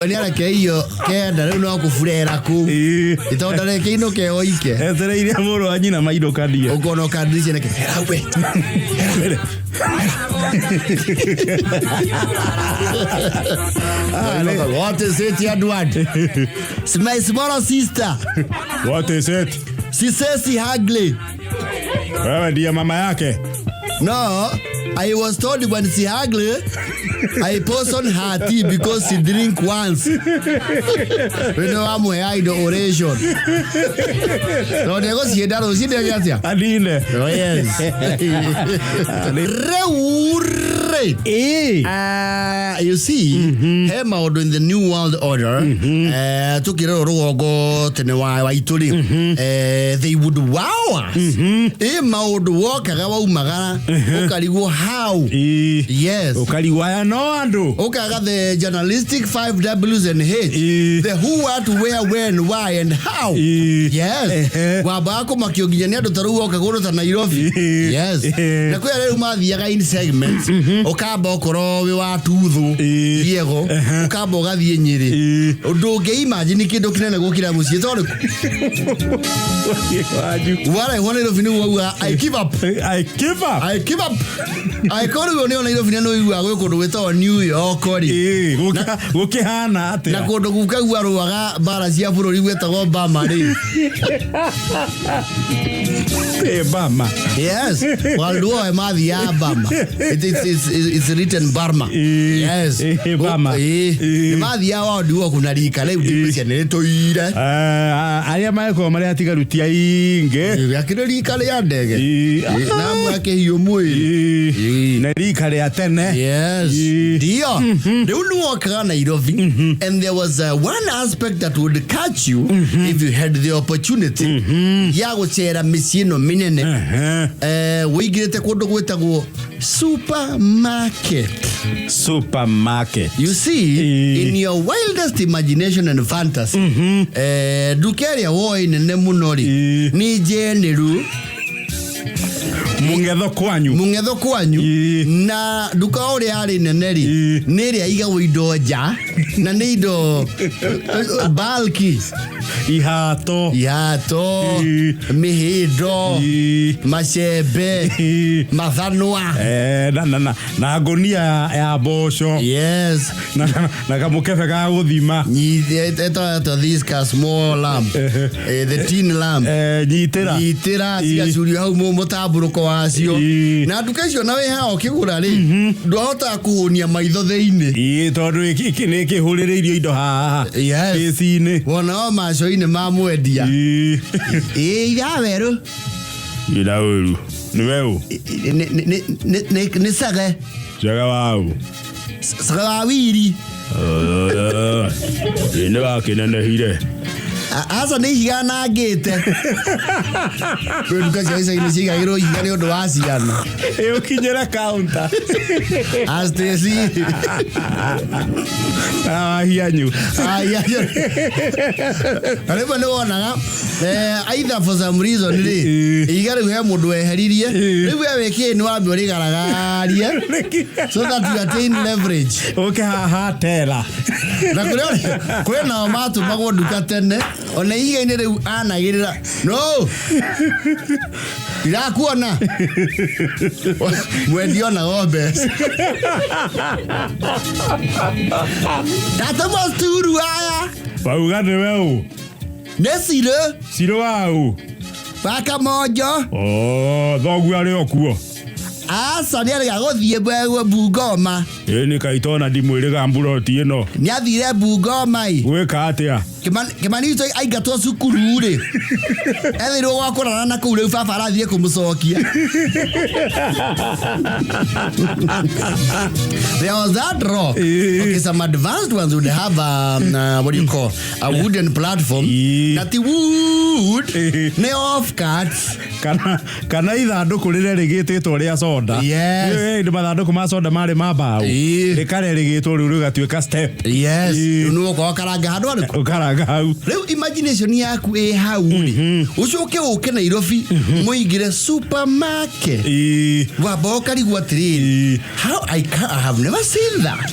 Oni areke iyo kenda riu no kufurera ku. Itonda reke ino ke oike. Etereire amuro anyina maido kadia. Ukono kadije neke. Erawe. What is it, Edward? It's my smaller sister. What is it? She says she ugly. Wewe ndiye mama yake. No, I was told when she ugly, I poison her tea because she drink once. We know I'm where the oration. No, they go see that. See that? Adine. Oh yes. You see, Hema order in the New World Order. Took it all go to the Waituli. They would wow us. Hema would walk around Magana. Okaligo how? Yes. Okaliwa no ando. Okaga the journalistic 5 W's and H. The who, what, where, when, why, and how. Yes. Wabako makioginyania dotaru okagoro ta Nairobi. Yes. Na kwa leo mathiaga in segments. Okamba okoro we wa tuthu. Yego. Okamba ogathie Nyeri. Undu nge imagine kindu kinene gukira mucie tondu. Wala wona rofini wa I give up. I give up. I give up. I call you on the rofini no iwa gwe kundu wetwa New York ri. Gukihana ate. Na kundu gukagwa ruaga bara cia bururi gwetagwo Obama ri. Obama. Yes. World War mathia Obama. It's written Burma. Yes. Obama. Mathia wa nduo kuna rika leo ndimcia ne toire. Aria maiko mari atiga rutia inge. Yakire rika le ndege. Na mwake hiyo mwili. Na rika le atene. Yes. Dio. They would walk around Nairobi and there was one aspect that would catch you if you had the opportunity. Ya guchera misino minene. Wigirete kundu gwetagwo supermarket. Supermarket. You see, in your wildest imagination and fantasy, dukeria wo inene munori ni jeneru mungetho kwanyu na duka ore ari neneri nere aiga indo nja na ni indo bulky ihato mihindo macembe mathanwa na ngonia ya mboco. Yes. Na kamukebe ga guthima to this small lamp the tin lamp nyitira cigacurio hau mutamburuko wacio na nduka icio na we hao kigura ri ndohota kuhunia maitho theini tondu iki ni kihurireirio indo haha kicini wona maco-ini mamwendia ira weru ira weru ni weru ni sage wau sage wa wiri ni wakinenehire asa ni higa na ngite nduka cia ica-ini cigagirwo higa ni undu wa ciana ukinyira counter astesi hianyu aripo ni wonaga either for some reason ri higa riu he mundu weheririe riu we wiki ni wambi urigaragarie so that you attain leverage ukihahatera na kwena matu magwo nduka tene ona higa-ini riu anagirira no irakuona mwendio na ng'ombe tata masturu aya bauga ni weu siro wau baka mojo thogu ari okuo asa ni ari gaguthie Bungoma ni kaitona ndimwiriga mburoti ino ni athire Bungoma gwika atia Kimani ito aigatwo cukuru ri ethirwo gwakorana na kuu riu baba arathie kumucokia. There was that rock. Okay, some advanced ones would have what do you call a wooden platform. That the wood ne off cuts kana ithanduku rire rigititwo ria soda. Yes. Ni mathanduku ma soda mari ma mbao rikare rigitwo riu rigatuika step. Yes. No ko karanga handu ariku hau riu imagination yaku hau ri ucoke uke Nairobi muigire supermarket wa bokari gwa train. How I have never seen that.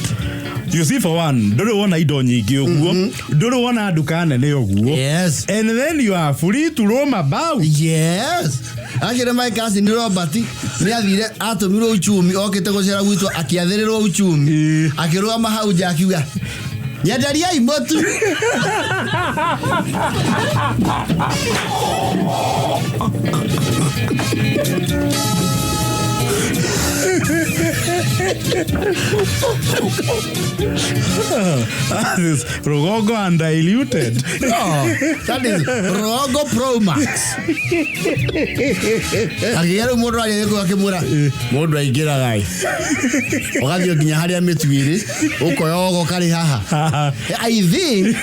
You see, for one, don't want indo nyingi uguo. Don't want nduka nene uguo. Yes. And then you are free to roam about. Yes. Akire my cousin Robert ni athire atumirwo uchumi okete gocera gwitwo akiathirirwo uchumi akirwa mahau jakiuga nyenderia imotu That is Rogogo undiluted. No, that is Rogo Pro Max. Agero mundu ayeko akimura mundu aingira gai ogathio nginya haria mitwiri ukoyogo kari haha. I think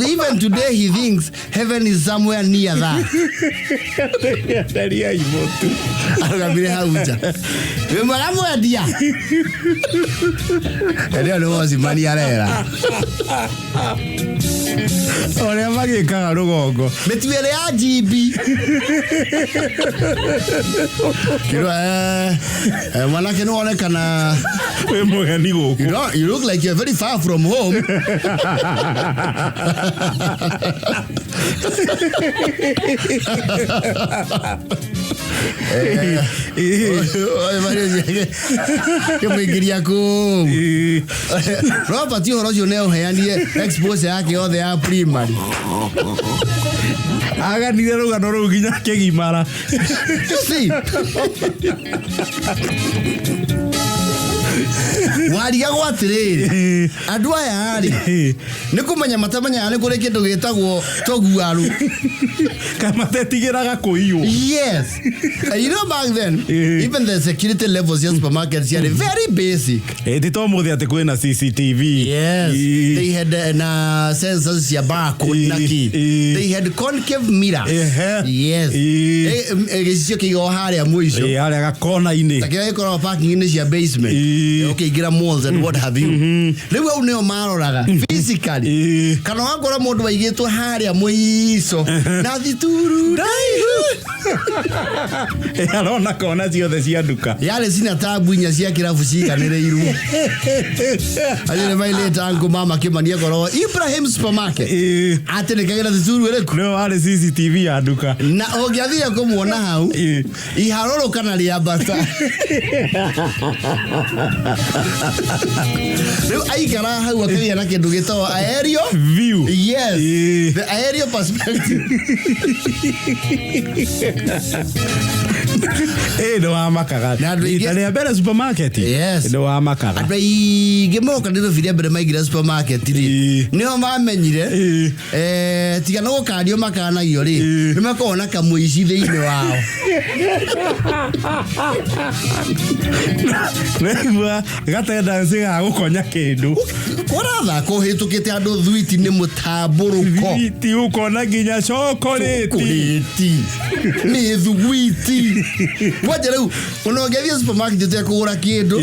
even today he thinks heaven is somewhere near that. Daria imotu. Agabire hauja we maramu dia ndio no wasimani arera Oria magikaga Rugongo mitwire ya GB kiro mwanake no onekana we mugani guku. You look like you're very far from home. Robert Yorojo neo heanie expose yake yothe ya primary. Aganire rugano ruu nginya kigimara. See? Wariga gwatiriri andu aya ari nikumenya matamanya ni kuri kindu gitagwo toguaru kama tetigiraga kuiyo. Yes. You know back then even the security levels in supermarkets are very basic. Tito muthi ati kwina CCTV. Yes. They had sensors ya barcode na key. They had concave mirror. Yes. Egisio kigo haria muico. Haria ga corner ini. Takira ikora parking in your basement. Okay, get malls and what have you. Lewe uneo maroraga physically. Kana wakora mundu waigitwo haria muico. Na thituru arona kona ciothe cia nduka yale sina tabu inya cia kirabu ciganiriiru ajire maile tangu mama kimania goro Ibrahim Supermarket ate nikagira thituru ereku no ale CCTV ya nduka na ogiathia kumuona hau iharoro kana ria bata leo aikara hau akaria na kindu gitawa aerial view. Yes. The aerial perspective. No amakaga. Ndia bere supermarket. Yes. No amakaga. Abai gemoka ndiro vile bere maigira supermarket ri. Niho mamenyire tiga no kario makana iyo ri. Nimakona kamuici thiini wao. Nĩgua gatenda ciga gukonya kindu koratha kuhitukite andu thwiti ni mutamburuko thwiti ukona nginya chocolate ni thwiti waje reu unogethia supermarket te kugura kindu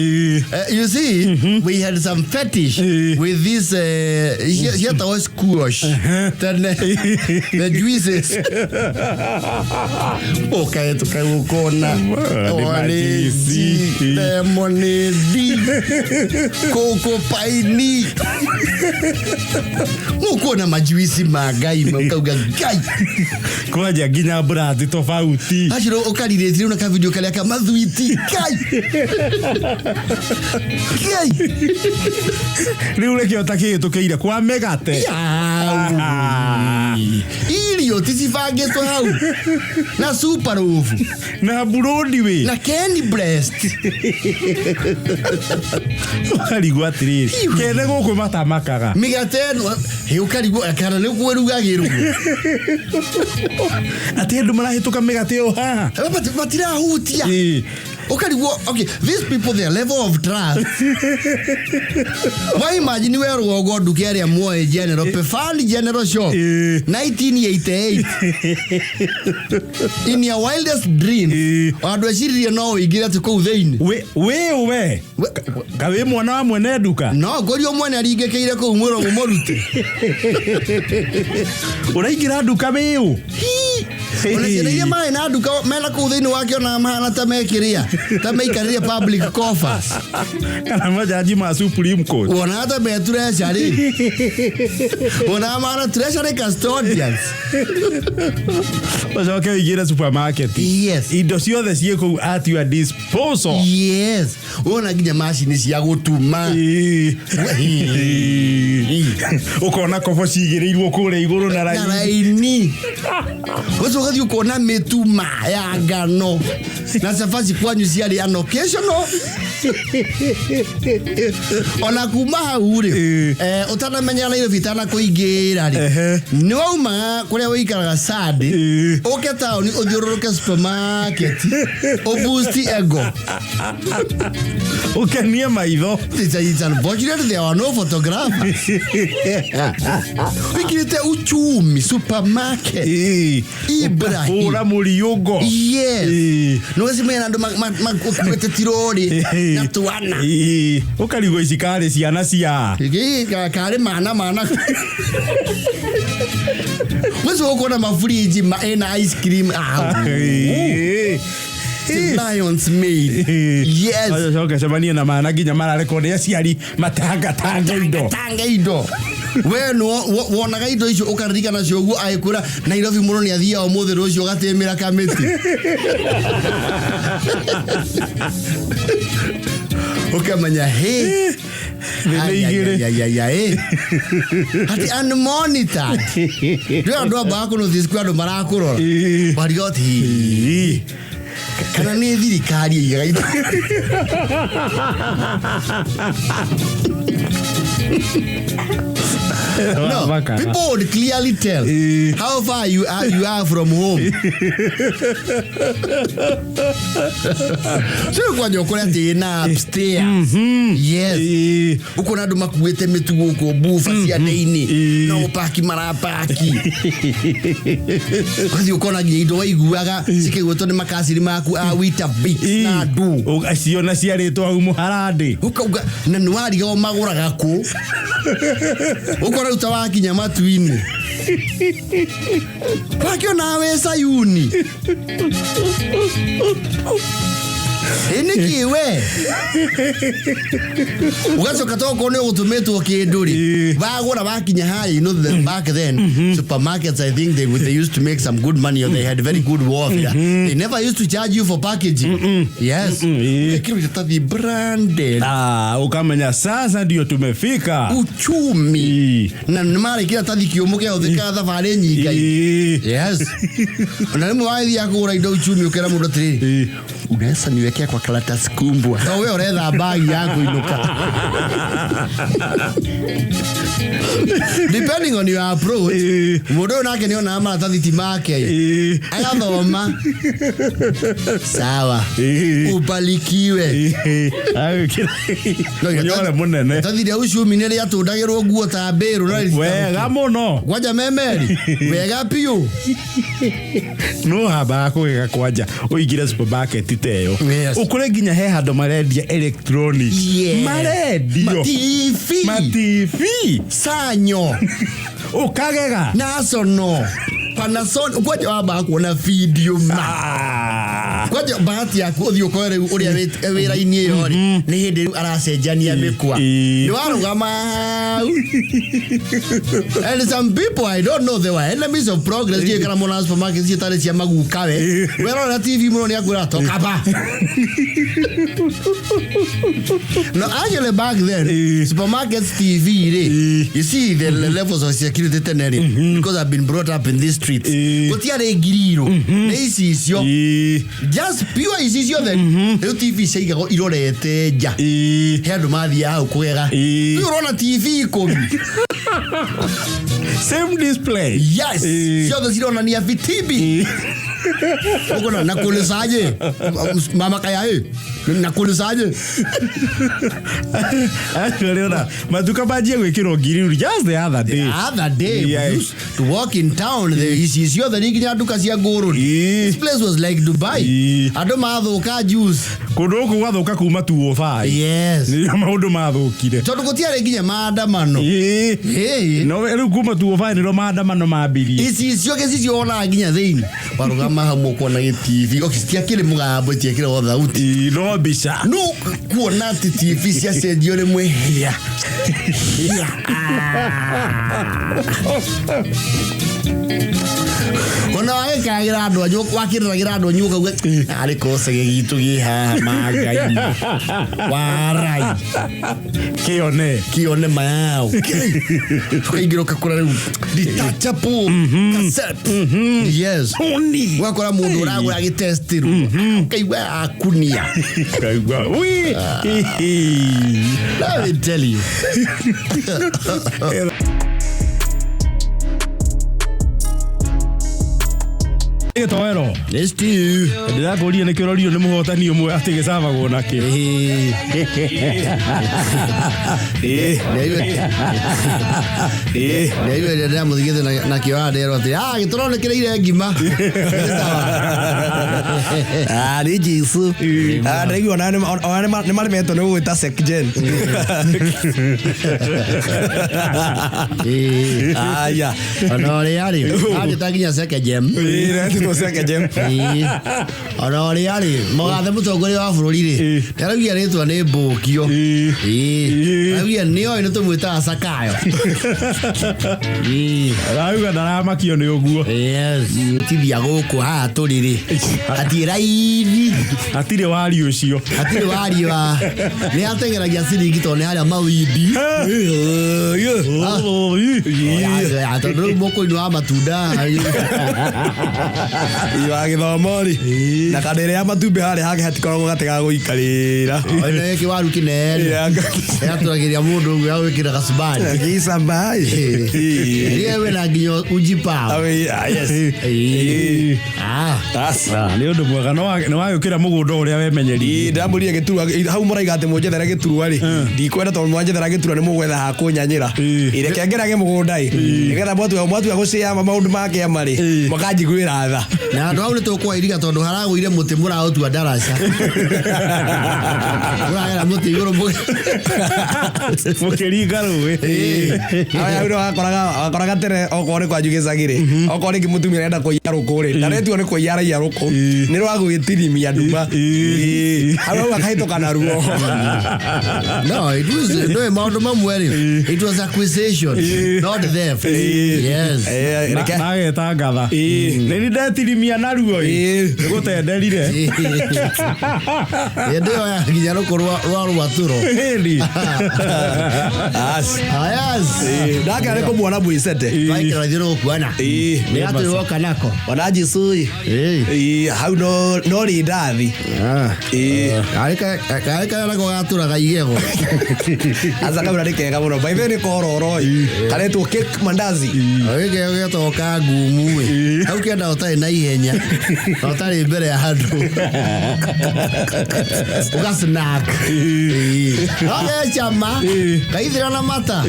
you see we had some fetish with this here to squash then the juices okay to kai ukona lemonade coco paini muko na majuisi magai mauga gai kwaja nginya brand tofauti ashiro ukalirezire una ka video kale kama thwiti gai riu kiota kihitukiire kwa megate ilio tisifagitwo hau na super ofu na burodi we na candy breast ukarigwo atiriri kene guku matamakaga migate ukarigwo akana ni kwerugagirwo ati andu marahituka migate yo haha batira hutia ukarigwo okay these people their level of trust why imagine we Rugongo nduka area Moi General Pefali General Shop 1988 in your wildest dream andu aciririe no igira tuko theini we kawe mwana wa mwene nduka no gorio mwene aringekeire ku mwiro mumorute uraigira nduka wiu Ona ciana iria marĩ na nduka mena kũu thĩinĩ wakĩo na mahana ta mekĩrĩa ta meikarĩria public coffers kana majaji ma Supreme Court. Ona hata me treasury. Ona mahana treasury custodians. Wacoke wĩingĩre supermarket. Yes. Indo ciothe ciĩ kũu at your disposal. Yes. Ona nginya macini cia gũtuma. Ukona kobo cigĩrĩirwo kũrĩa igũrũ na raini. Wacoka thiĩ ũkona mĩtuma ya ngano na cabaci kwanyu ciarĩ anocational. Ona kuma hau rĩ ũtanamenya Nairobi tana kũingĩra rĩ nĩ wauma kũrĩa wĩikaraga Sadi ũke taũni ũthiũrũrũke supermarket ũboost ego ũkenie maitho. It's unfortunate there are no photographers. Wĩkĩrĩte uchumi supermarket Ibrahim ũra mũriũngo. Yes. Nũgacimenya andũ makuĩte tirori na twana. Ũkarigwo ici karĩ ciana cia karĩ mana Wewe uko na mafriji ena ice cream. Lions made. Yes. Oke semania na mana nginya mararekodia ciari matanga indo. We no wonaga indo icio ukaririkana cio guo aikura Nairobi muno ni athia o muthe rucio gatemera kamiti. Ukamenya he hati unmonitored. Ndio bako no this kwado marakurora. But got he kana nĩ thirikari igaita. No, people would clearly tell how far you are from home. So kwa nyokora tena upstairs. Yes. Uko na nduma kuwete mitugo uko bufa cia ndeini. No paki marapaki. Kazi uko na ngindo waiguaga cikigwetwo ni makaciri maku a wita beat na ndu. Aciona ciarĩtwo au muharande. Ukauga na nwari go maguraga ku. Uko na utawakinya matuini. Wakio nawe Sayuni. Enikiwe. Ugacoka toko ne gutumetwo kinduri. Bagura bakinya hai back then supermarkets I think they used to make some good money or they had very good warfare. They never used to charge you for packaging. Yes. Kile kitati branded. Ukamenya sasa ndio tumefika. Uchumi. Na mara kila tadi kiomoke uthika thabari nyinga. Yes. Na mwathi akura indo uchumi ukera mundu tiri. Unaweza niwekea kwa karatasi kumbwa. Na wewe uretha bagi yako inuka. Depending on your approach, mundu nake ni ona maratathi ti make. Agathoma. Sawa. Ubalikiwe. Nyole munene. Tathire uchumi ni ria tundagirwo nguo ta mbiru na wega muno. Kwanja memeri. Wega piu. No haba kugega kwanja uigire supermarket teyo. Ukure nginya he handu marendia electronics. Marendio. TV. Sanyo. Ukagega. Nasono. Panasonic kwaje waba kuona video kwaje bahati yako uthio kwere uria wira-ini yo ni hindi aracenjania mikwa ni warugama. And some people I don't know they were enemies of progress je kana mona supermarket citare cia magukawe wera na TV muno ni akwira toka ba. No, actually back then supermarkets TV you see the levels of security tenere because I've been brought up in this street. Gutiare ngiriro ne icio just pure icio then the TV seigago irorete ja he andu mathia hau kugega tu urona TV komi same display. Yes. Sio thirona ni VTV Uko na kulisaje? Mama kaya na kulisaje? Leona, matuka bajie gwikiro ngiri just the other day. We used to walk in town. Is your the nikinya duka cia nguru. This place was like Dubai. Ando mathuka juice. Kundu ku wathuka kuma 205. Yes. Ni maundu mathukire. Tondu gutiare nginya maandamano. No ero kuma 205 ni ro maandamano maambirie. Icio cio ona nginya thiini. Warugama hamwe kuona TV. Okistia kile mugambo tiekire wo thauti. No bisha. No kuona TV cia cendio rimwe hia. Ona wakagira andu anyu wakiriragira andu anyu kauga ari kosege gitu gi ha magai warai kione mayao kaigiro kakura riu ditachapo cassette yes wakora mundu uragura gitestiru kaigwa akunia kaigwa wi let me tell you Toero. Yes to you. Ndira kuria ni kirorio ni muhotani umwe ati gicabagwo nake. Neiwe ndira muthigite na kiwandero ati gituronekereire ngima. Ni Jesu. Ndaigua ona ni marimetwo ni gwita sekjen. Aya. Ona ri ari. Agitaginya sekjem. Ona ori ari mogathe mutongoria wa bururi ri aragia ritwa ni Mbukio aragia ni oi nitumwita Sakayo arauga ndaramakio ni uguo yes tithia guku ha turi ri atira ithi atire wari ucio ni atengeragia ciringi to ni haria mawindi tondu moko-ini wa matunda iwa githomo ri na kadere ya matumbe hari hake hatikoragwo gatega guikarira ene kiwaru kinene yaturagiria mundu ugu ya gwikira gacubari gisambai we na nginya uji pao yes ni undu mwega no wagukira mugunda uria wemenyeri ndamurire giturwa hau muraiga ati munjethera giturwa ri ndikwenda tondu mwanjethera giturwa ni mugwetha ha kunyanyira ireke ngerage mugunda nigetha mwatu ya gucia maundu make amari mukanjiguira tha na andu au nitukwa iriga tondu haragwire muti murautua ndaraca muragera muti iguru mukiringa ruwi aya uro akoraga tere okore kwa jugecagire okore kimutumia renda kuiya rukuri na retu ni kuiya ya ruku ni rwagwitirimia nduma aro akaitoka na ruo no it was no maundu mamwe it was acquisition not theft yes na getangatha ni ndetirimia na ruo nigutenderire ndio ya nginya rukurwa rwaturo ndaka ariko mwana bwisete vaikira thiro kuana ni atu kanako wanaji sui hau no ri ndathi arika nako gatura gaigego asa kabura rikega muno by the way kororo karetwo cake mandazi gege getoka ngumu hau kenda utai na ihenya utari mbere ya handu uga snack okay chama kaithira na mata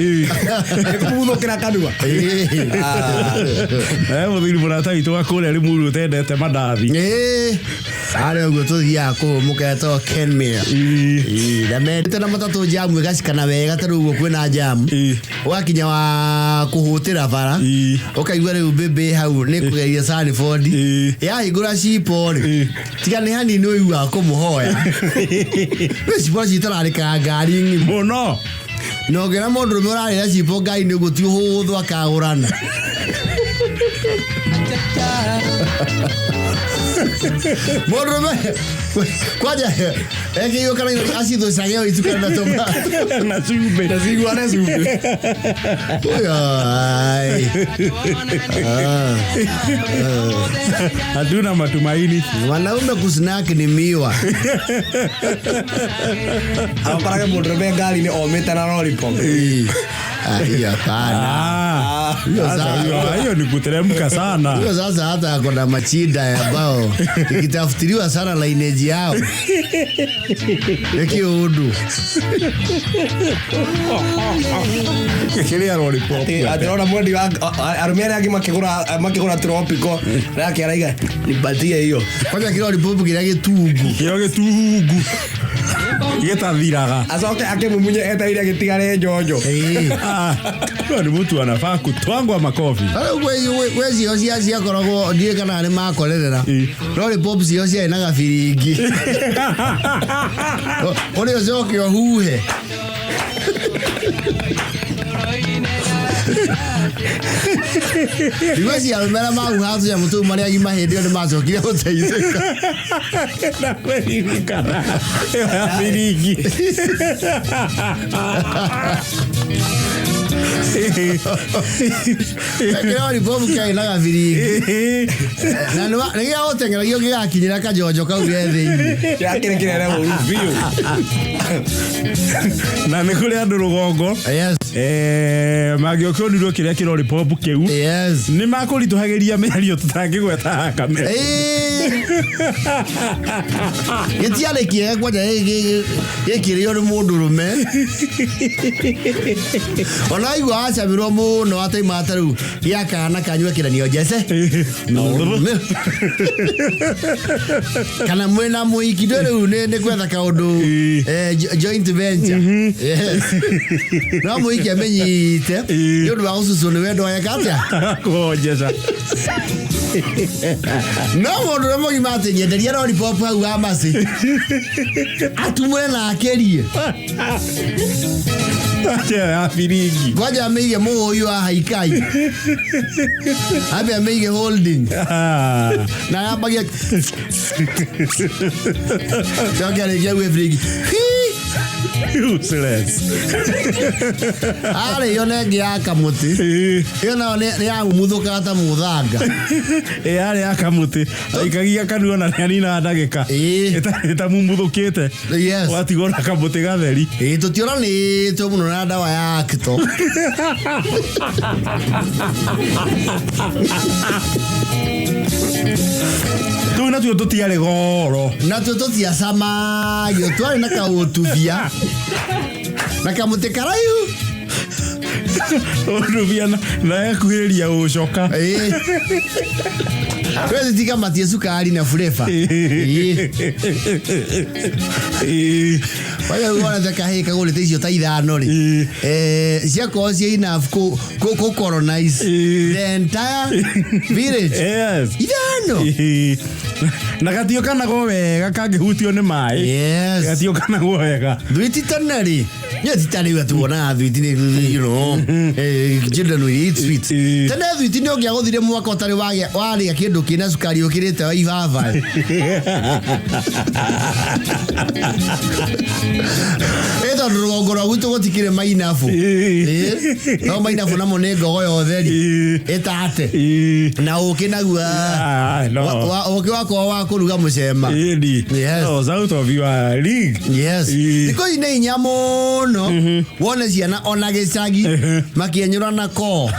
kumudhokera kanua muthiri murata witu akure ri muru tendete mandathi are ugo tuthia ku muketo Kenmere na mete na matatu jamu gacikana wega taru ugo kwina jamu wakinya wa kuhutira bara ukaigwa riu bebe hau ni kugeria Sanford ya igura cipo tiga ni hani ni uiwa kumuhoya weci boci tararika ngari muno no gera mundu murarira cipo ngai ni guti huthu akagurana Morome kwaja hiyo kana asido sageo itukana toba na sube na sigwa na sube ai hatuna matumaini wanaume kusnack ni miwa aparaga mundu be ngali ni ometa na lollipop iya kana Hiyo ni kuteremka sana. Hiyo sasa hata kuna machinda ambao ikitafutiliwa sana lineage yao. Nekio udu. Kile lollipop. Ataona mwadi arumia yake makigura tropico. Raki araiga nipatie hiyo. Kwanza kile lollipop kile gitugu. Getathiraga. Asoke akimumunye eta ile gitigare njonjo. Ni mtu anafaa kutwangwa makofi. Wezi osia koragwo ndiye kana ni makorerera. Lollipop cia ina gabiringi. Ole ocoke ohuhe. Iwezi almera mahuhatu ya mtu maria gima hindi ni macokire guteithika. Na kweririkana. Gabiringi. Kira lollipop kai na gabiringi. Na nĩgĩa gũteng'eragia ũngĩgakinyĩra kajonjo kau ge thĩinĩ. Kĩrakĩrĩkĩrĩre biũ. Na nĩ kũrĩ andũ rũgongo. Yes. Mangĩokĩonirwo kĩrĩa kĩ lollipop kĩu. Yes. Nĩ makũritũhagĩria mĩario tũtangĩgweta hakame. Gĩtiarĩ kĩega kwanja gĩkĩrĩo nĩ mũndũrũme. Ona aigua wacamirwo mũno ataimata rĩu gĩakana kanyue kĩranio jece. Kana mwena mũhiki rĩu nĩ gwetha kaũndũ joint venture. Yes. No mũhiki amenyite nĩ ũndũ wa gũcucwo nĩ wendo weka atĩa kũnjeca. No mũndũ mũgima atĩ nyenderia lollipop hau wa maci atumũre na akĩrie ya biringi. Kwaja ameige mũhũyũ wa haikai abe ameige holding na yambagia Jogarĩkia gwĩ biringi useless. Ale yone ngia kamuti. Yona ne ya muthuka ta muthanga. Ale ya kamuti. Ikagia kanuona nani na ndagika. Eta mumuthukite. Yes. Watigona kamuti gatheri. Tutiona ni to muno na dawa ya kito. Tu na tu tutiare goro. Na tu tutia sama yo tu na ka utuvia. Na kamuti karayu. Utuvia na kuheria ucoka. Kwezi tika matie sukari na flavor. Waya uona thaka he kagole tecio ta ithano ri. Cia kozi enough ko colonize the entire village. Yes. Ithano. Na gatio kana go wega kangihutio ni mai. Yes. Gatio kana go wega. Duiti tanari. Ya titani watu wona duiti ni you know. Children will eat sweet. Tena duiti ni ogia guthire mwaka utari wari akindu kina sukari ukirite wa ivava. Eto rugongoro gutu gutikire mainafu. No mainafu na monengo goyo theri. Etate. Na ukinagua. No. Ukiwako wa kuruga mucema. Yes. Oh, out of your league. Yes. Niko ine nyamo no. Wone ciana ona gicagi makienyura na ko.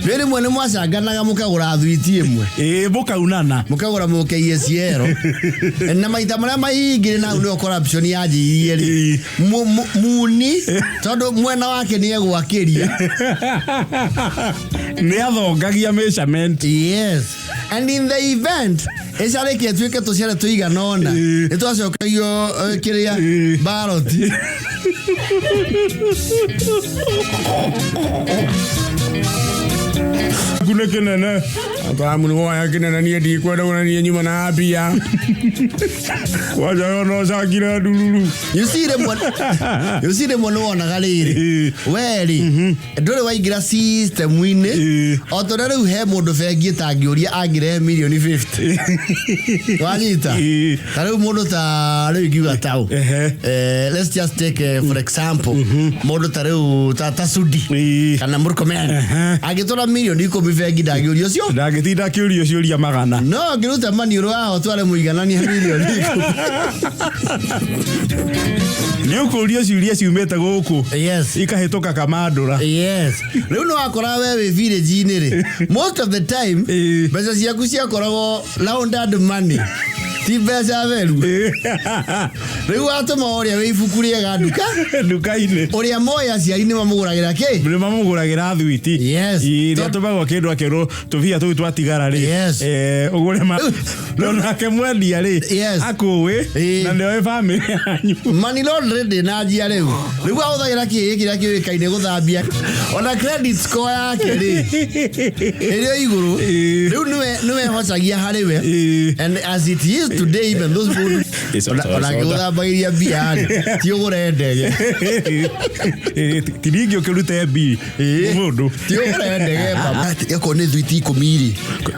Rĩrĩ mwene mwacanganaga mukagura thwiti ĩmwe. Mukaunana. Mukagura mukeiesiero. Na maita marĩa maingĩ na nĩ corruption yanjirie rĩ. Muni tondu mwena wake nĩ egwakiria. Nĩ athongagia measurement. Yes. And in the event esareke tuike tuciare tuiganona. Nĩ twacokagio kiria ballot. Kuna kenene. Ata munu wa kenene ni ndi kwenda una ni nyuma na bia. Waja no sagira dululu. You see them one wona galiri. Weri. Ndore waigira system wine. Otorere uhe mundu bengi tangiuria angire milioni 50. Wanyita. Tare mundu ta reu giga tau. Let's just take for example. Mundu tare ta Sudi. Kana Murkomen. Agitora milioni 50 bengi ndagĩũrio cio ndagĩtinda kĩũrio ciũria magana no ngĩruta maniũrũ wao tware mũiganania milioni nĩ ũkũrio ciũria ciumĩte gũkũ yes ikahĩtũka kamandũra yes rĩu nĩ wakora we wĩ village-inĩ rĩ most of the time mbeca ciaku ciakoragwo rounded money ti mbeca theru rĩu watũma ũrĩa wĩ ibuku rĩega nduka-inĩ ũrĩa moĩ aciari nĩ mamũgũragĩra kĩ nĩ mamũgũragĩra thwiti yes nĩatũmagwo kĩndũ akerwo tũbia tũu twatigara rĩ yes ũgũre nake mwendia rĩ yes akũĩ na nĩoĩ bamĩrĩ yanyu money laundry na njia rĩu ahũthagĩra kĩrĩa kĩũĩkaine gũthambia ona credit score yake rĩ ĩrĩ igũrũ rĩu nĩwe hocagia harĩ we and as it is today even those people ona gũthambagĩria mbia ti ũgũre ndege ti ningĩ ũkĩrute mbia mũndũ ti ũgũre ndege okorwo nĩ thwiti 10 rĩ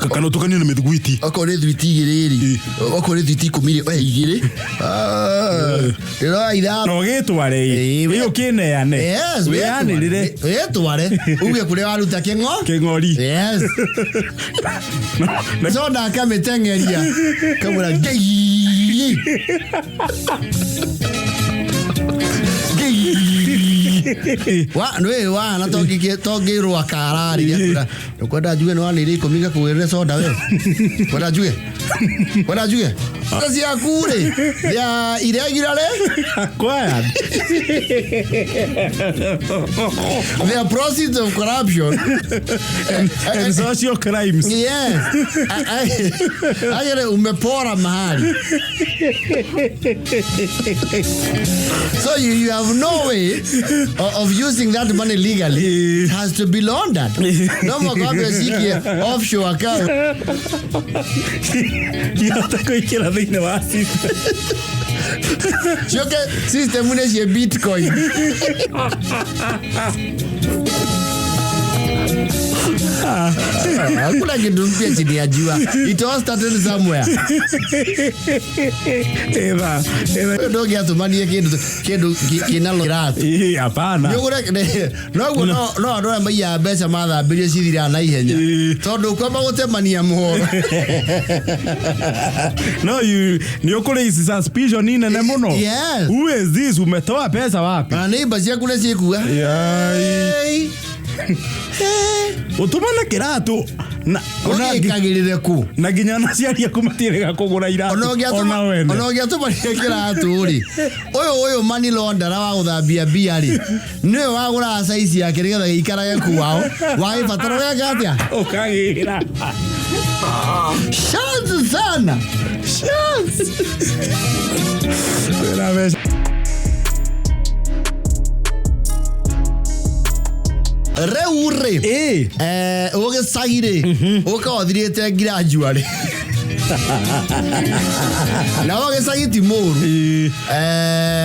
kana ũtukanio na mĩthugwiti okorwo nĩ thwiti 2 rĩ okorwo nĩ thwiti 10 rĩ 2 ĩroa ithatũ no gĩtware ĩyo kĩneane wĩanĩrĩre wĩtware uge kũrĩa waruta kĩng'ori yes soda kamĩteng'eria kamũra ngei nĩ wana tongĩrwo akararĩ ũkwenda njuge nĩ wanĩire 10 ngakũgĩrĩre soda we kwenda njuge ciaku rĩ they are irregularly acquired they are proceeds of corruption and social crimes yes ayere umepora mahali so you have no way of using that money legally. It has to be laundered. No more kwambia offshore account. Kuikira thĩinĩ wa Choke system une cie Bitcoin. Hakuna kitu mpya chini ya jua. It all started somewhere. Eva ndio giatumanie kindu kinalo rat. Hapana. No andũ maiya mbeca mathambirie cithira na ihenya. Tondu kwamba gutemania muhoro. No ni ukuri suspicion nene muno. Yes. Who is this? Umetoa pesa wapi? Na neighbor ciaku nĩ ciĩkua. Yai. Utumana kiratu na unagirire ku na ginya na ciaria kumatirega kugura iratu ona wene ona ngiatuma kiratu ri uyu money launderer wa guthambia bia ri niwe wagura size yake nigetha ikarage kuwao waibatara wega atia ukagira chance sana chance una vez reure ugicagire ukaothirite gradually na wagicagi ti muru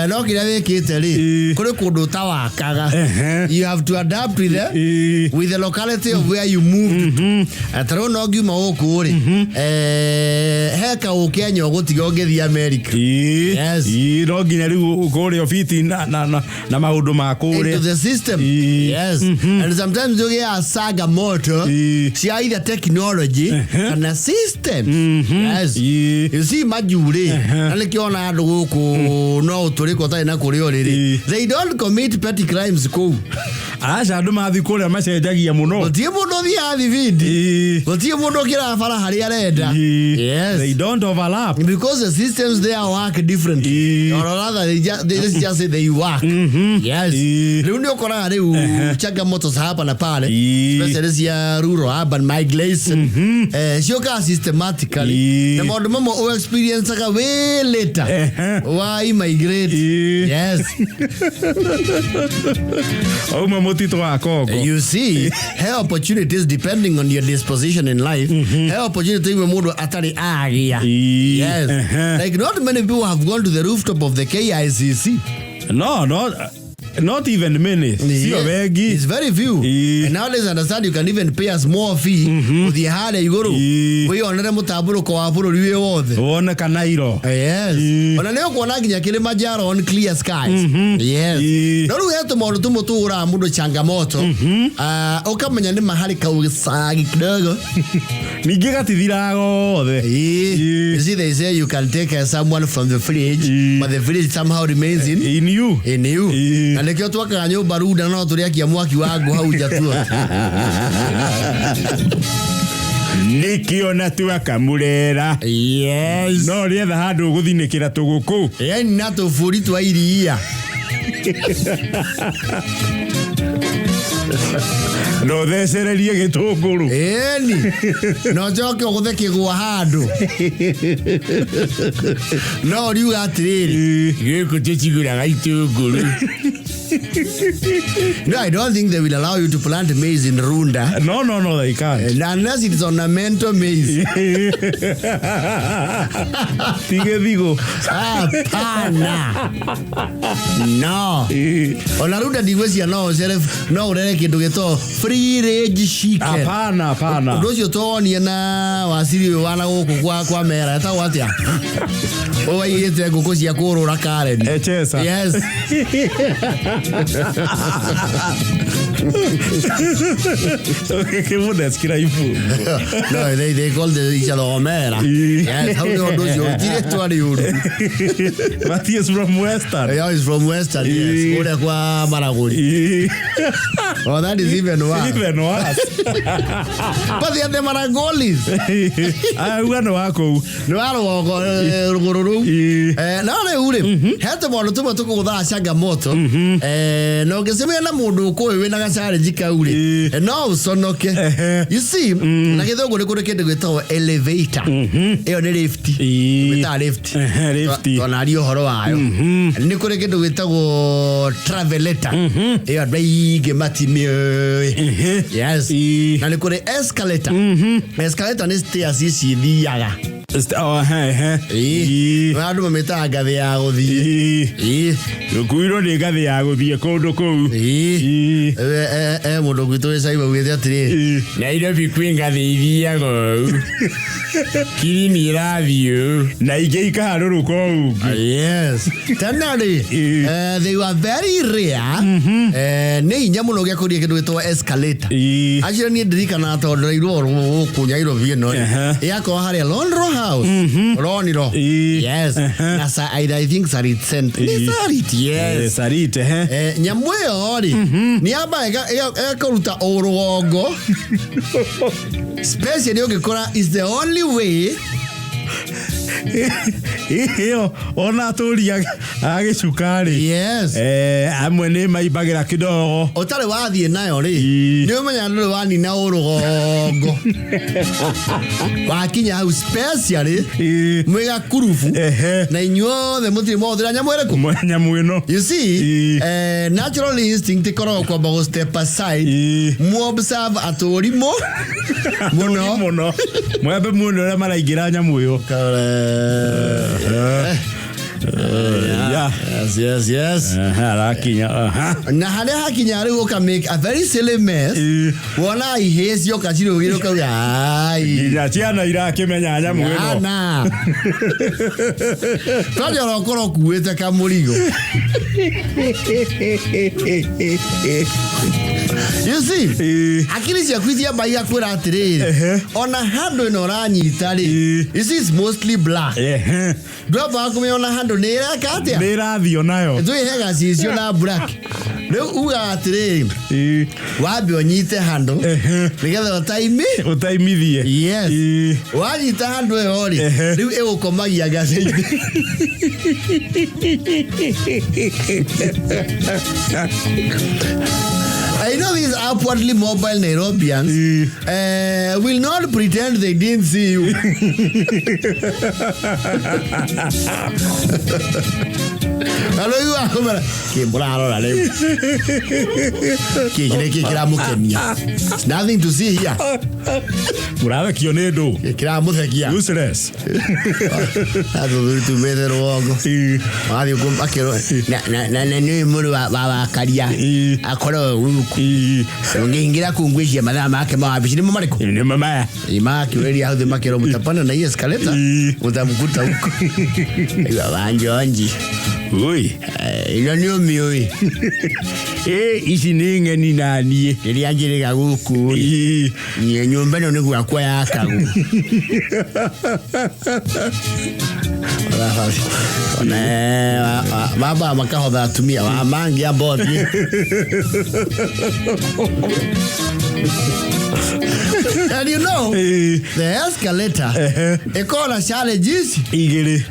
no kiria wikite ri kuri kundu tawakaga you have to adapt with the locality of where you moved ataro no ngiuma guku ri heka ukenya gutiga ungithia America yes no nginya riu ukuri ofiti na maundu ma kuri into the system yes and sometimes you get saga motor cia either technology kana system yes you see majure na kiona andu guku no uturiko tai na kuri oriri they don't commit petty crimes ko acha andu mathi kuria macenjagia muno tie mundu thia thividi tie mundu kira bara hari arenda yes they don't overlap because the systems they work differently or rather they just say they work yes riu ni ukora riu changamoto hapa na pale especially ya rural urban migration sioka systematically na maundu mamwe o experience ka way later why migrate yes oh mamotito wa Kongo you see her opportunities depending on your disposition in life her opportunity we mundu atari agia yes like not many people have gone to the rooftop of the KICC no Not even minutes. Sio wengi. It's very few. And nowadays understand you can even pay a small fee uthie haria iguru wionere mutamburuko wa bururi wi wothe wone kanairo. Yes. Ona leo kuona nginya Kilimanjaro on clear skies. Yes. No ru hetu maundu tumutura mundu changamoto. Ukamenya ni mahali kausagi kidogo. Ningi gatithira gothe. You see they say you can take someone from the fridge but the fridge somehow remains in you. Na nikio twaka nyumba ruda no turiakia mwaki wangu hau jatua. Nikiona twakamurera. Yes. No rietha handu guthinikira tuguku. Yani nato furi twa iria. No thecererie gitunguru. Eni. No joke oguthe kigwa handu. No riu atiriri. Giko tichigura gitunguru. No, I don't think they will allow you to plant maize in Runda. No, they can't. Unless it's ornamental maize. Tige digo. Pana. No. Ona Runda digwecia no urere kindu gito free range chicken. Hapana. Ndocio tonie na wasiri wana guku kwa mera ta watia. Owaiyete nguku cia kurura Karen. Echesa. Yes. Que mudas que raifu. No, they call each other Omera. Yes, how do you do? Directo ariu. Matthias from Western. Yeah, he's from Western. Yes, ore kwa Maragoli. Oh, that is even worse. But they are the Maragolis. Ugano wako. No wako rugururu. Na le ure. Hata mwana tuma tuko kutha changamoto. No ngesemea na mundu ko we na gacare jika ure. No usonoke. You see, na githogo ni kuri kindu gwitwo elevator. Iyo ni lift. Gwita lift. Tona ri uhoro wayo. Ni kuri kindu gwitwo travelator. Iyo ndai matimio. Yes. Na ni kuri escalator. Escalator ni stairs ici thiaga. Andu mameta ngathi ya guthii. Kuiro ni ngathi ya guthii kundu kuu. Mundu gwitu icaiba gwithe atiri. Nairobi kwi ngathi ithiaga. Kirini irathio. Na ingi ikaharuruka kou. Yes. Tanari. They were very rare. Ni inya muno gya kuria kindu gitwa escalator. Actually ni ndirikana tondu irwo kunya Nairobi no. Yako hari Londro House. Roniro. Yes. Nasa I think Sarit sent. Ni Sarit. Yes. Sarit nyamweyo ri. Ni aba ekaruta orugongo. Especially ugikora is the only way. Ona turia agicukari. Yes. Amwe ni maibagira kidogo. Otare wathie nayo ri. Ni umenya ndu wani na urugongo. Wakinya hau specially mwiga kurufu. Na inyuothe mutiri mothira nyamwereku. Nyamwino. You see, natural instinct ikoro kwa bago step aside. Mu observe atorimo. Muno. Mwebe muno re maraingira nyamwyo. Yes. Na hale hakinya ri uka make a very silly mess. Wona ihes yo kachiro giro ka ai. Ya ciana irakimenya nyamwino. Na. Kaja rokoro kuwete kamurigo. You see, akili cia kwithia bai akwira atiriri. Ona handu ino ranyita ri. You see, it's mostly black. Ndwaba kumiona handu ni irakatia. Ni irathio nayo. Ndu ihega cicio na black. Riu uga atiriri. Wabi onyite handu. Nigetha utaimithie. Yes. Wanyita handu iyo ri. Riu igukomagia gacaini. I know these upwardly mobile Nairobians will not pretend they didn't see you. Hello, you are coming. It's nothing to see here. Murada kionedo. Kira muthekia. Useless. Ado tu medero ogo. Adio kum akero. Na ni muru wa karia. Akoro uku. Ngingira kungwishia madama ake mabishini mariko. Ni mama. Ima kiweli hao de makero mutapana na escalator. Utamkuta huko. Wanjonji. Oi. Inanyo mioi. Isi ninge ni nani? Nilianjirika huku. Ni nyumba no kwa kwa yakagu. Baba makahodha atumia wa mangi ya bodi. And you know, the escalator, ekola challenges. Igere.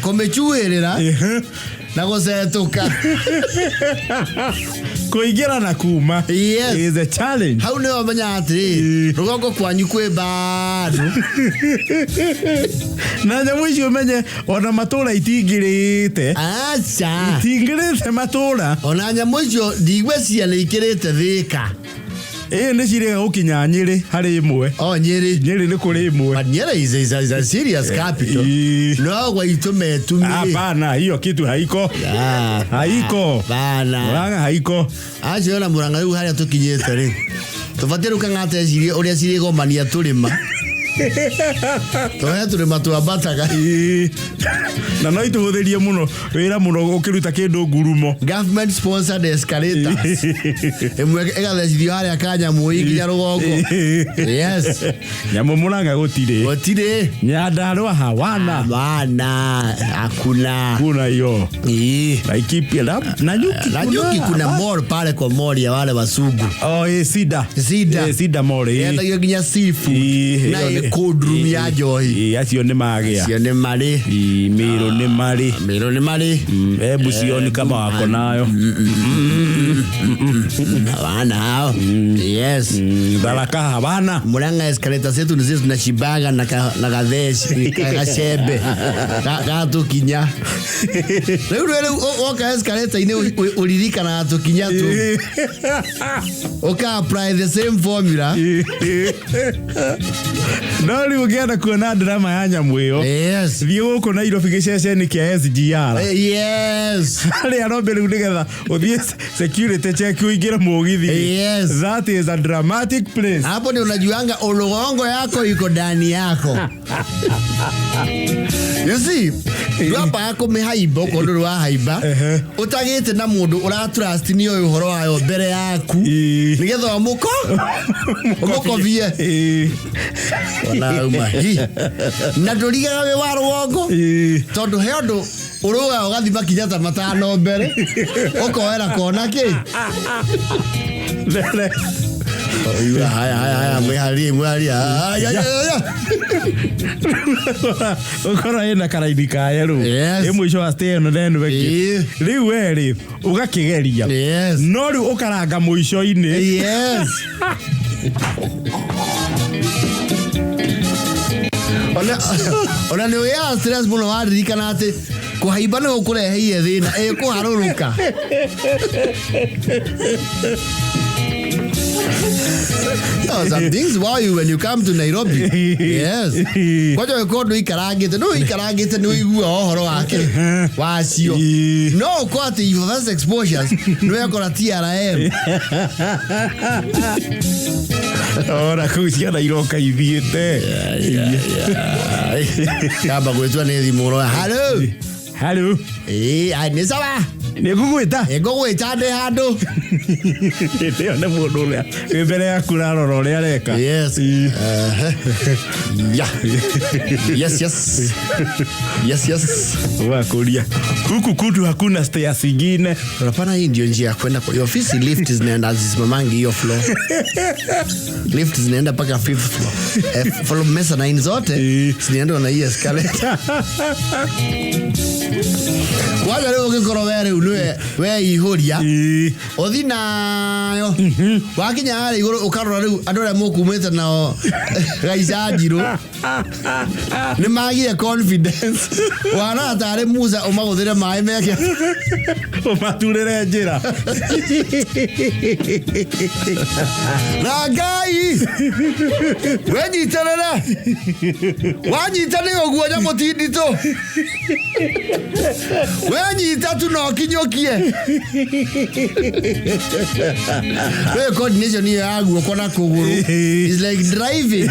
Komechuerera. Na gosetuka. Kuingira na kuma. Yes. Is a challenge. How no manya ati. Rugongo kwanyu kwe bado. Na nyamu icio menye ona matura itingirite. Acha. Itingirite matura. Ona nyamu icio ndigwecia ni ikirite thika. Nĩ cirega gũkinya Nyeri harĩ imwe. Nyeri nĩ kũrĩ imwe. But Nyeri is a serious capital. No gwaitũ metumire. Hapana, hiyo kitu haiko. Haiko. Bana. Murang'a haiko. Acio na Murang'a rĩu harĩa tũkinyĩte rĩ. Tũbatiĩ rĩu kang'ate cirie ũrĩa cirĩgomania tũrĩma. Tũhe tũrĩma twambataga. Na no itũhũthĩrie mũno wĩra mũno ũkĩruta kĩndũ ngurumo. Government sponsored escalators. Ĩmwe ĩgathecithio harĩa Kanyamũ nginya rũgongo. Yes. Nyamũ Murang'a gũtirĩ. Gũtirĩ. Nyandarua hawana. Bana, hakuna. Kuna hiyo. Laikipia na Nyuki. Na Nyuki kuna mall pale kwa mall ya wale wasugu. Sida. Sida mall. Ndio nginya seafood. Na cold room ya Joy. Acio nĩ magĩa. Acio nĩ marĩ. Mĩrũ nĩ marĩ. Mĩrũ nĩ marĩ. Hebu sioni kama wako nayo. Hawana hao. Yes. Baraka hawana. Murang'a escalator zetu ndio tunashibaga na gatheshi, kashebe. Gatukinya. Leo oka escalator ine ulirika na tukinya tu. Oka apply the same formula. Nori ukienda kuona drama ya Nyamũ ĩyo. Yes. Thiĩ gũkũ Nairobi gĩceceni kĩa SGR. Yes. Harĩa Nairobi rĩu nĩgetha ũthiĩ security check uingĩre mũgithi. Yes. That is a dramatic place. Hapo ndio unajuanga ulongo yako iko ndani yako. You see, hapa yako mehaiba kondo wa haiba. Utagite na mundu ura trust ni oyo horo wayo mbere yaku. Nigetha muko vie. Wana uma. Na nduriga we wa rugongo. Tondu he andu uruga ugathima kinyata matano mbere. Ukoera kona ki. Haya, mwehali. Ukora ina karaini kaya ru. Mwisho wa stay no then weki. Riu eri ugakigeria. No riu ukaranga mwisho-ini. Yes. Ona ni ya stress muno waririkana ati kuhaiba no kureheire thina kuharuruka. Some things why you when you come to Nairobi. Yes. Kwaje ukondo ikarangite no igua ohoro wake wacio. No kwati your first exposures no yakora TRM. Ora kuciana iroka ithiete. Kaba gwetwa ni thimuro. Hello. Ni sawa. Nĩngũgwĩta ndĩ handũ ndio nĩ mũndũ ũrĩa wĩ mbere yaku ũrarora ũrĩa areka. Yes. Yes. Wakuria huku kutu hakuna stairs zingine. Hapana, hii ndio njia ya kwenda kwa ofisi. Lift zinaenda zisimamanga hiyo floor. Lift zinaenda mpaka 5th floor. Floor mesa 9 zote zinaenda na hiyo escalator. Waga leo ukikoro were unwe we ihuria. Othi nayo wakinya ari iguru ukarora riu andu aria mukumite nao gaicajiro ni magire confidence wana atare Musa umaguthire mai meke umaturire njira Ragai wenyitanira wanyitane oguo nya mutindito wenyita tu no kinyokie we coordination hiyo yangu kona kuguru is like driving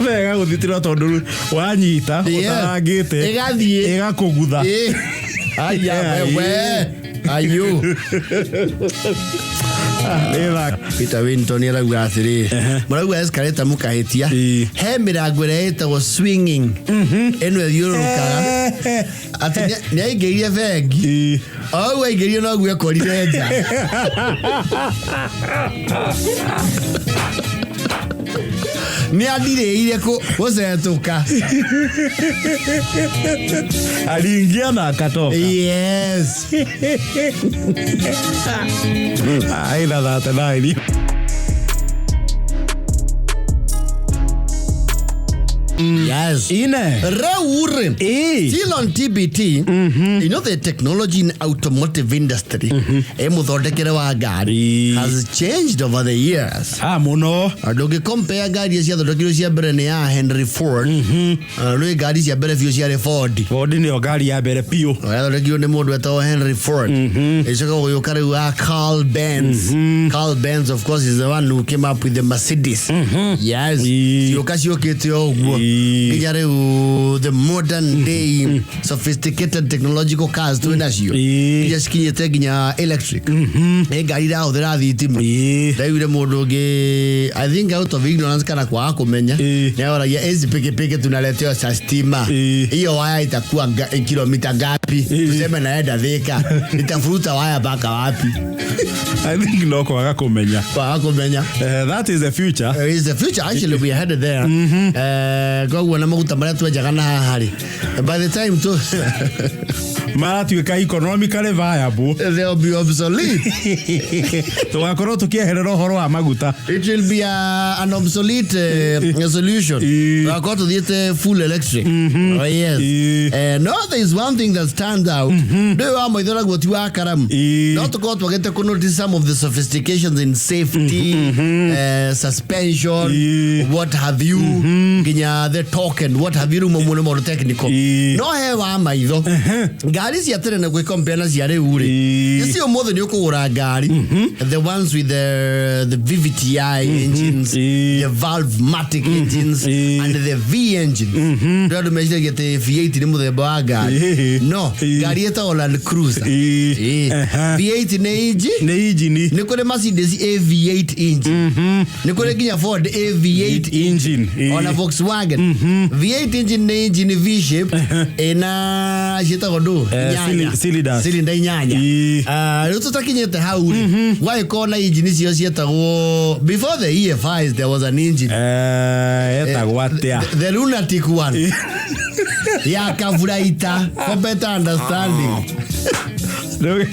wega guthitira tondu wanyita utarangite igathie igakugutha aya wewe ayo Peter Winton arauga atiri marauga escalator mukahitia he mirango ĩrĩa ĩtagwo swinging eno yũrũrũkaga ati nĩ aingĩrire bengi au aingĩrire no guo ekorire nja ni athirĩire gũcetũka aliingia na akatoka. Yes. Aina that naili. Yes. Ine. Raure. Still on TBT. You know the technology in automotive industry. Muthondekere wa gari has changed over the years. Muno. Ndoge compare gari cia thondekirwo cia mbere ni ya Henry Ford. Rwe gari cia mbere biũ cia Ford. Ford nĩyo gari ya mbere biũ. Yathondekirwo ni mũndũ etagwo Henry Ford. Icoka gũgĩũka rĩu wa Carl Benz. Carl Benz of course is the one who came up with the Mercedes. Yes. Ciũka ciũkĩte ũguo. The modern day sophisticated technological cars to nacio iria cikinyĩte nginya electric gari irahũthĩra thitima ndaigire mũndũ ũngĩ I think out of ignorance kana kwaga kũmenya nĩaoragia ezi pikipiki tunaletewa sa stima hiyo waya itakuwa kilomita ngapi tuseme naenda Thika itafuruta waya mpaka wapi I think no kwaga kũmenya that is the future. Is the future actually we are headed there kwa na maguta maria twenjaga na harĩ by the time to maratuĩka economically viable they'll be obsolete tugakorwo tukieherera ũhoro wa maguta. It will be an obsolete solution tugakorwo tuthiĩte full electric. Yes. No, there is one thing that stands out ndĩ wa maithora guoti wa karamu no tukorwo twagĩte ku notice some of the sophistications in safety suspension what have you nginya the token what have you rumo more technical no he wa maitho gari cia tene na gwĩcompare na cia rĩu rĩ icio mothe nĩ ũkũgũra ngari the ones with the VVTi engines the Valve-matic engines and the V engines ndĩrandũ meciragia atĩ V8 nĩ mũthemba wa ngari no ngari ĩtagwo Land Cruiser V8 nĩ engine nĩ kũrĩ Mercedes AV8 engine nĩ kũrĩ nginya Ford AV8 engine ona Volkswagen V8 engine nĩ engine V-shape ĩna ciĩtagwo ndũ cylinder inyanya rĩu tũtakinyĩte hau rĩ gwagĩkorwo na engine icio ciĩtagwo before the EFIs there was an engine etagwo atĩa the lunatic one ya Kavuraita for better understanding. The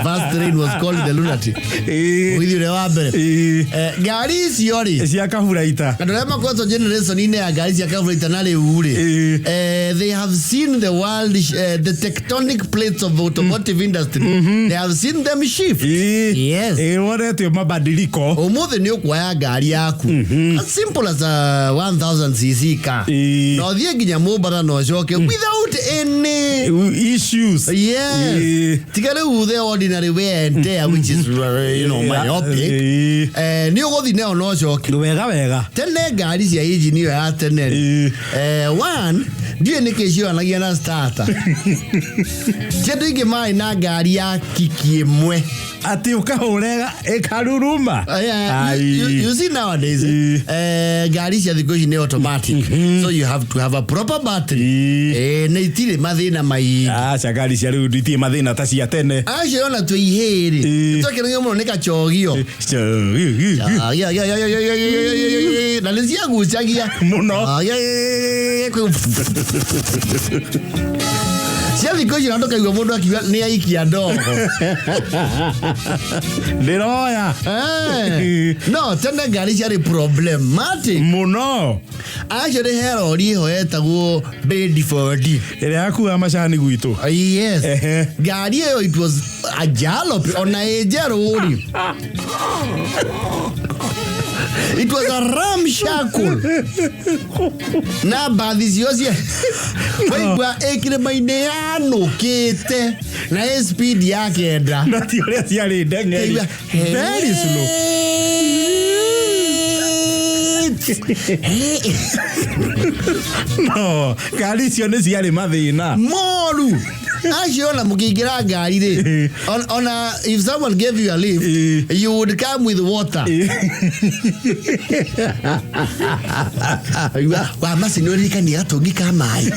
first train was called the lunatic. Gari icio rĩ cia Kavuraita andũ arĩa makoretwo generation-inĩ ya gari cia Kavuraita na rĩu rĩ they have seen the world the tectonic plates of automotive industry they have seen them shift. Yes. Woretio mabadiliko ũmũthĩ nĩ ũkuoya ngari yaku as simple as a 1000cc car na ũthiĩ nginya Mombatha na ũcoke without any issues. Yes. Tiga rĩu the ordinary wear and tear which is myopic nĩ ũgũthiĩ nayo na ũcoke wega tene ngari cia engine ĩyo ya tene one ndiĩ nĩkĩ cioranagia na starter ti andũ aingĩ marĩ na ngari ya kiki ĩmwe ati ukahurega ikaruruma. You see nowadays gari cia thikũ ici nĩ automatic so you have to have a proper battery nĩ itirĩ mathĩna maingĩ aca gari cia rĩu itirĩ mathĩna ta cia tene acio ona twĩ ihĩrĩ twakĩragio mũno nĩ kachogio na nĩ ciagucagia mũno cia thikũ ici natoka igua mũndũ akiuga nĩ aikia ndogo ndiroya no tene ngari ciarĩ problematic muno actually he rori ĩho yetagwo Bedford ĩrĩa yakuaga macani gwitũ. yes ngari ĩyo it was a jalop ona ĩnjerũ-rĩ it was a ramshackle na bathi cio waigua ĩkĩrĩma-inĩ yanũkĩte na speed ya 9 na ti ũrĩa ciarĩ ndeng'eri very slow. No, ngari icio nĩ ciarĩ mathĩna moru acio ona mũkĩingĩra ngari rĩ ona if someone gave you a lift you would come with water wa macini ũririkania gatũngi ka maĩ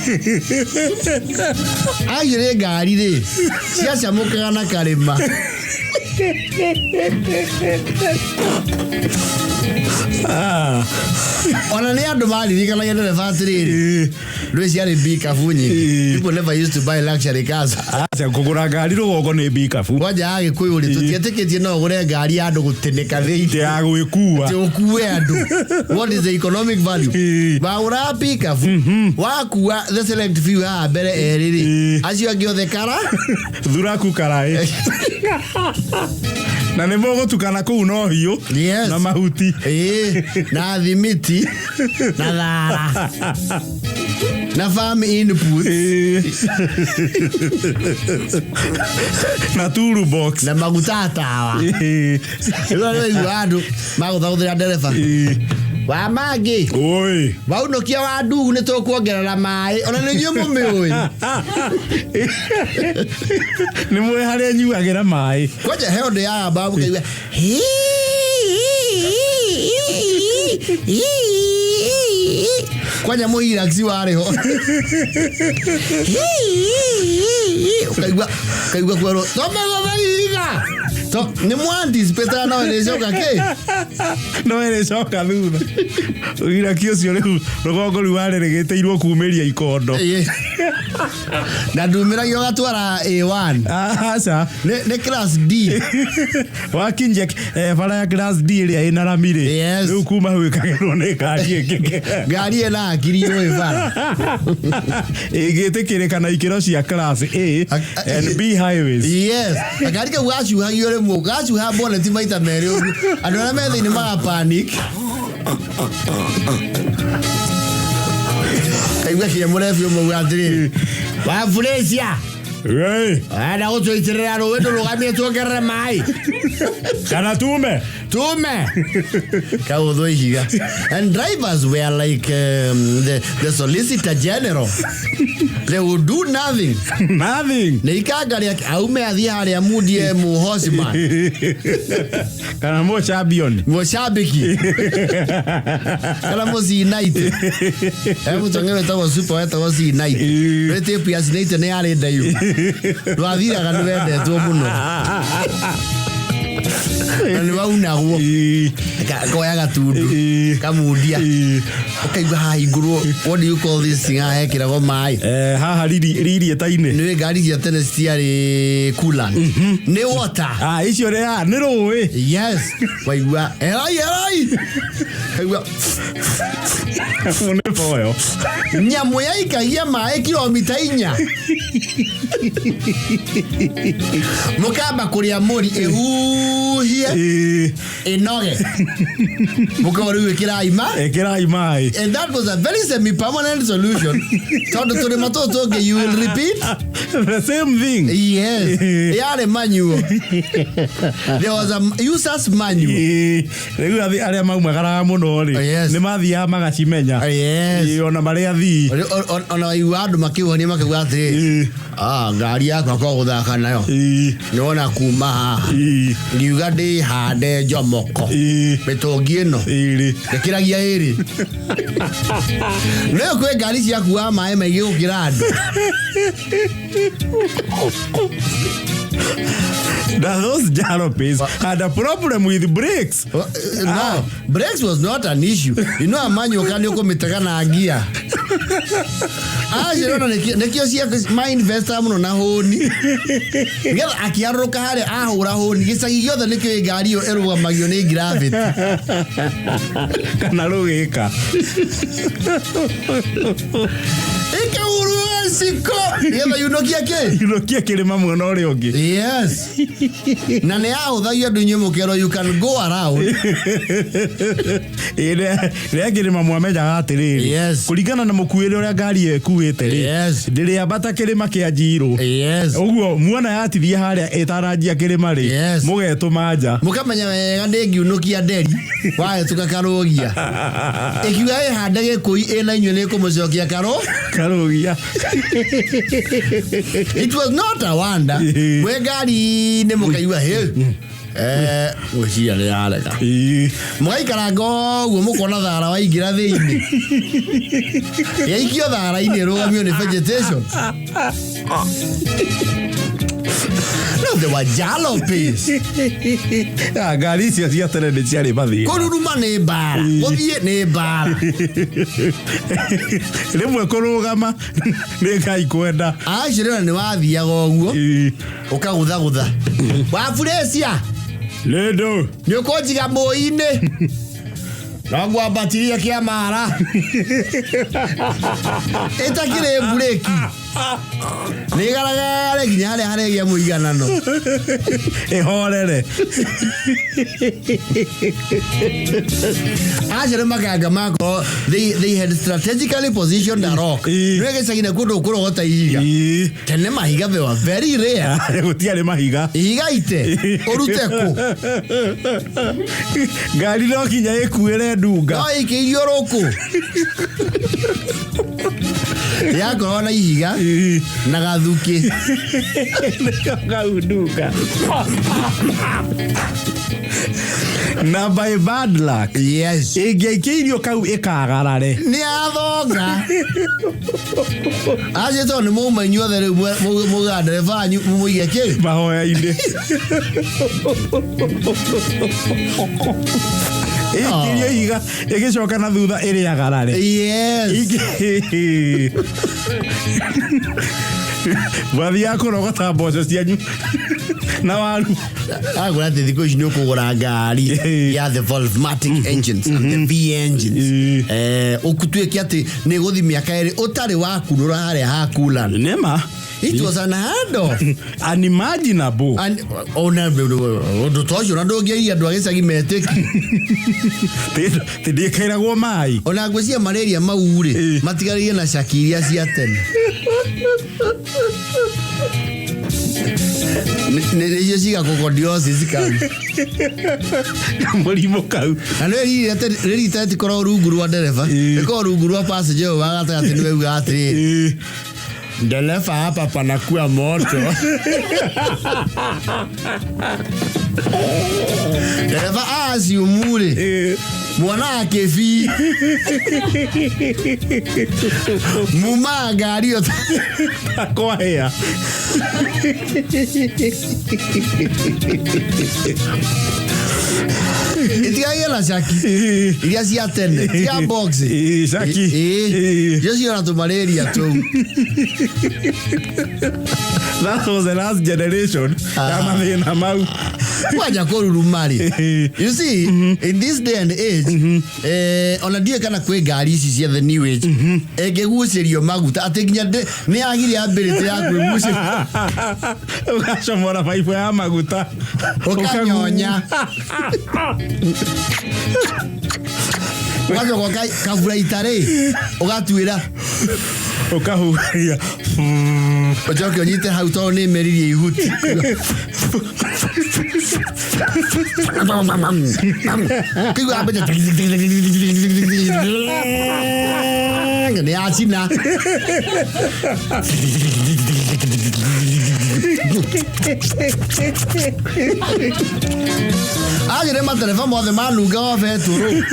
acio nĩ ngari rĩ ciacamũkaga na karĩma ona nĩ andũ maririkanagia ndereba atĩrĩrĩ ndũĩ ciarĩ bikabu nyingĩ. People never used to buy luxury cars. aca kũgũra ngari rũgongo nĩ bikabu kwanja ya Gĩkũyũ rĩ tũtietĩkĩtie no ũgũre ngari ya andũ gũtĩnĩka thĩinĩ ya gwĩkua atĩ ũkue andũ. What is the economic value? Wagũra bikabu wakua the select few haha mbere erĩ rĩ acio angĩ othe kara thuraku karaĩ na nĩ mũgũtukana kũu no hiũ na mahuti na thimiti na thara na farm input na turu box na maguta tawa rĩu andũ magũthagũthĩra ndereba wa mangĩ oi waunokia wa ndugu nĩ tũkuongerera maĩ ona nĩ inyuĩ mũmĩũĩ nĩ mwĩ harĩa nyuagĩra maĩ kwanja heo ndĩ ya babu kaigua kwanja mũhiraxi warĩho kaigua kwerwo tomegũthaiga nĩ mwanticipĩtaga no ĩrĩcoka kĩ no ĩrĩcoka thutha ũiraki ũcio rĩu rũgongo rĩu warĩrĩgĩtĩirwo kumĩria ikondo na ndumĩragio gatwara A1 aca nĩ class D wakinjia bara ya class D ĩrĩa ĩna rami rĩ rĩu kuma hau ĩkagerwo nĩ ngari ĩngĩ ngari ĩna akiri ũĩ bara ĩngĩtĩkĩrĩka na ikĩro cia class A and B highways. Yes ngari kau gacuhagio rĩmwe gacuha boneti maita merĩ ũguo andũ arĩa me thĩinĩ maga panic kaigua kĩemũrebi ũmwe atĩrĩrĩ wa Felicia enda gũtũitĩrĩra rũĩ tũrũgamie tuongerere maĩ kana tume kaũthũ ihiga. And drivers were like the solicitor general. They would do nothing. Nĩ ikangaria aume athiĩ harĩa mundie mũhosman kana mũcambiki kana mũcinaite mũtong'ero wetagwo super wetagwo cinaite rĩtĩpu ya cinaite nĩ yarĩ ndaihu rwathiraga nĩ wendetwo mũno na nĩ waunagwo koya gatundu kamundia ũkaigua haha igũrũ what do you call this thing haha hekĩragwo maĩ haha ririeta-inĩ nĩ ngari cia tene citiarĩ coolant nĩ water icio nĩ rũĩ yes waigua erai kaigua nĩ boyo nyamũ yaikagia maĩ kilomita 4 mũkamba kũrĩa mũri ĩhuhie ĩnoge mũkamba rĩu ĩkĩrai maĩ and that was a very semi-permanent solution tondũ tũrĩma tũtũ tũngĩ you will repeat the same thing. Yes yarĩ manual there was a user's manual rĩu arĩa maumagaraga mũno rĩ nĩ mathiaga magacimenya ona marĩa athii ona waigua andũ makĩũhania makĩuga atĩrĩ ngari yakwa kwa gũthaka nayo nĩwona kuma haha ngiuga ndĩhande njomoko mĩtũngi ĩno ĩkĩragia ĩrĩ rĩu kwĩ ngari ciakua maĩ maingĩ gũkĩra andũ Now those jalopies had a problem with brakes. No, brakes was not an issue. You know, a man you can commit a gear. Shirona nekio cia my investor muno na honi. Ngetha akiaruka hare ahura honi gicagi giothe nikio ngari iyo irũgamagio ni gravity. Kana rugika. Siko yeba yunokia ke yunokia kirima mwena uri ungi. Yes. Na ne ahuthagia andu nyumukero you can go around. Ire kirima mwamenyaga atiriri. Yes. Kuringana na mukuire uria ngari ekuite ri. Yes. Ndiri ambata kirima kia Njiro. Yes. Uguo muona yatithia haria etaranjia kirima ri. Yes. Mugetuma nja. Mukamenya wega ndingiunukia nderi. Wahetuka karugia. Ikiuga ihande gikui ina inyu ni kumucokia karugia. It was not a wonder. We ngari ni mukaigua Ucia ni yarega. Mugaikara ngoguo mukona thara waingira thiini. Yaikio thara-ini rugamio ni vegetation. No, they were jalopies. Ngari icio cia tene nĩ ciarĩ mathĩna. Kũruruma nĩ mbara. Gũthiĩ nĩ mbara. Rĩmwe kũrũgama nĩ Ngai kwenda. Cirĩona nĩ wathiaga ũguo ũkagũthagũtha. Waburecia Lendo nĩ ũkũnjiga mũi-inĩ. No ngwambatirie kĩamara. Ĩtakĩrĩ bureki. Nĩ garagare nginya harĩa haregia mũiganano. Ĩhorere. Acere maganga mako they had strategically positioned a rock. Nĩ gĩcagi na kũndũ kũrogota ihiga. Tene mahiga they were very rare. Gũtiarĩ mahiga. Ihiga ite ũrute kũ. Ngari no kinya ĩkuĩre ndunga. No ikĩiyũrũkũ. Yakorwo na ihiga na gathuki. Gaunduka. Na by bad luck. Yes. Ingĩikĩirio kau ĩkagarare. Nĩ athonga. Acĩtwo nĩ mũma inyuothe rĩu mũga ndereba wanyu mũmũige kĩ? Mahoya-inĩ. Ikirio ihiga ĩgĩcoka na thutha ĩrĩ agarare. Yes. Wathiaga kũrogota mboco cianyu na waru. Agora atĩ thikũ ici nĩ ũkũgũra ngari ya the Volvmatic engines and the V engines. Ũtuĩke atĩ nĩ gũthi mĩaka ĩrĩ ũtarĩ wakunũra harĩa ha coolant. Nĩma. It was unheard of. Unimaginable. Ũndũ ta ũcio na ndũngĩiria andũ a gĩcagi metĩki. Ndĩkĩragwo maĩ. Ona ngwĩciria malaria mau-rĩ matigarĩire na caki iria cia tene. Nĩcio cigakũkondiosis kau. Mũrimũ kau. Na rĩrita rĩtikoragwo rungu rwa ndereba. Rĩkoragwo rungu rwa passenger ũyũ wa gatagatĩ nĩwe uga atĩrĩrĩ. Ndereba hapa panakuwa moto. Ndereba asiumure. Mwana akefi. Muma ngari yo Kwa hea. Itigagia na caki. Iria cia tene. Tia box. Caki. Yo ciona tu malaria tu. That was the last generation. Kama thĩna mau. Waja kũrurumari. You see, in this day and age, ona ndiye kana kwĩ ngari ici cia the new age. Ĩngĩgucĩrio maguta atĩ nginya nĩ agire ability ya kwĩgucĩria. Ũgacomora baibu ya maguta. Ũkanyonya. Ũgacoka kabura itarĩ. Ũgatuĩra. Ũkahuria. Ũcoke ũnyite hau tondũ nĩ meririe ihuti. Kĩigua ambĩte nĩ acina. Agĩre matereba mothe manunga obe tũrũ.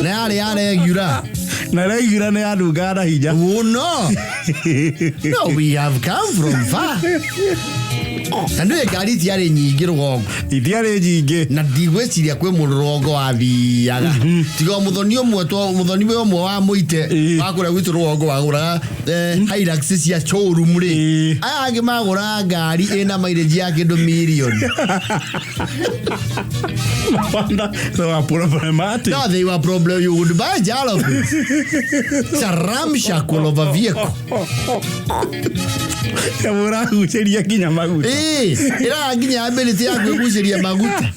Nĩ yarĩ yaregiura. Na regiura nĩ yanunga na hinya. Oh no. No, we have come from far. na nä ngari tiarä nyingä rå gongo itiarä nyingä na ndigwäciria kwä må rå gongo wathiaga tiga må thoni å mwe wa må ite wa kå rä a gwitå rå gongo wagå raga Hilux cia showroom rä aya angä magå ra ngari ä na mileage ya kä ndå mirioni. they were problematic. No, they were problem. You would buy jalopy. It's a ramshackle of a vehicle. Kamura guceria kinya maguta. Ira nginya ability ya guceria maguta.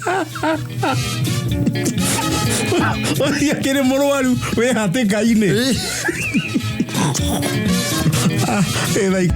Oya kire murwaru we hatikaine. Like